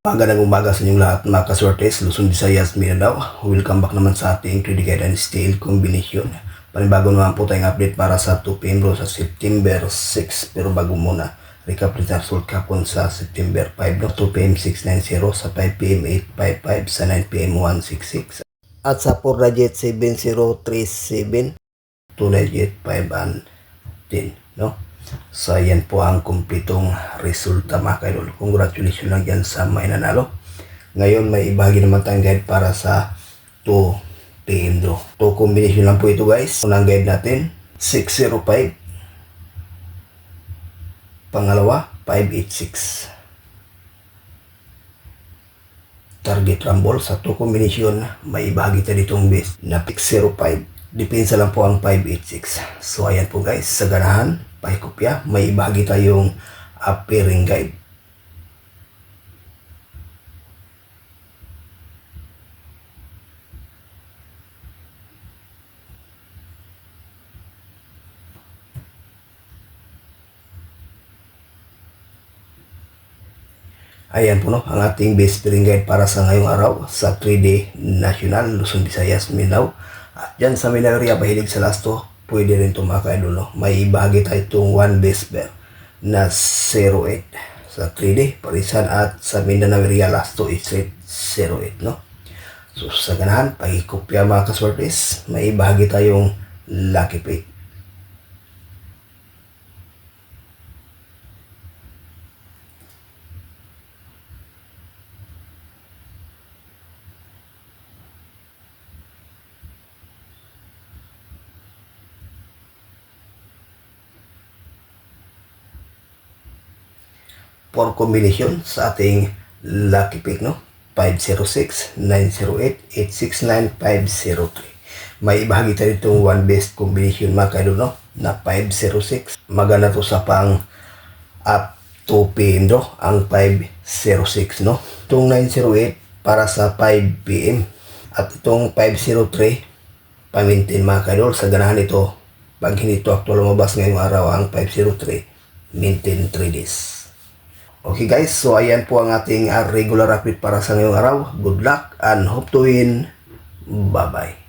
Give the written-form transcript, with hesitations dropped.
Magandang umaga sa inyong lahat mga kaswertes, Luzon, Visayas, Mindanao. Welcome back naman sa ating Credit Guide and Style Combination. Panibago naman po tayong update para sa 2 PM sa September 6. Pero bago muna, recap rin sa result kapon sa September 5. 2 PM 690, sa 5 PM 855, sa 9 PM 166. At sa 4 digit 7037, 2 digit 5 and 10. No? So, yan po ang kumpletong resulta mga kaidol. Congratulations lang dyan sa may nanalo. Ngayon, may ibahagi naman tayong guide para sa 2 PM draw. 2 combination lang po ito guys. Unang guide natin, 605. Pangalawa, 586. Target rumble sa 2 combination, may ibahagi tayo ditong base na 605. Depensa lang po ang 586. So, ayan po guys, sa ganahan, pakikopya, may ibahagi tayong pairing guide. Ayan po no, ang ating base pairing guide para sa ngayong araw sa 3D National, Luzon, Visayas, Mindanao. At dyan sa Mindanao area, mahilig sa lasto, pwede rin ito mga kaidol. No? May ibahagi tayo itong 1 base pair na 08 sa 3D, Parisan, at sa Mindanao area, lasto is 08. No? So sa ganahan, pag-ikopya mga kaswertes, may ibahagi tayong lucky pick. For combination sa ating lucky pick, no? 506, 908, 869, 503. May ibahagi tayo itong 1 best combination mga kaidol, no? Na 506. Maganda to sa pang up 2 PM draw, ang 506, no? Itong 908 para sa 5 PM. At itong 503, pamintin mga kaidol. Sa ganahan ito, pag hindi ito actual lumabas ngayong araw, ang 503, maintain 3 days. Okay guys, so ayan po ang ating regular update para sa ngayong araw. Good luck and hope to win. Bye-bye.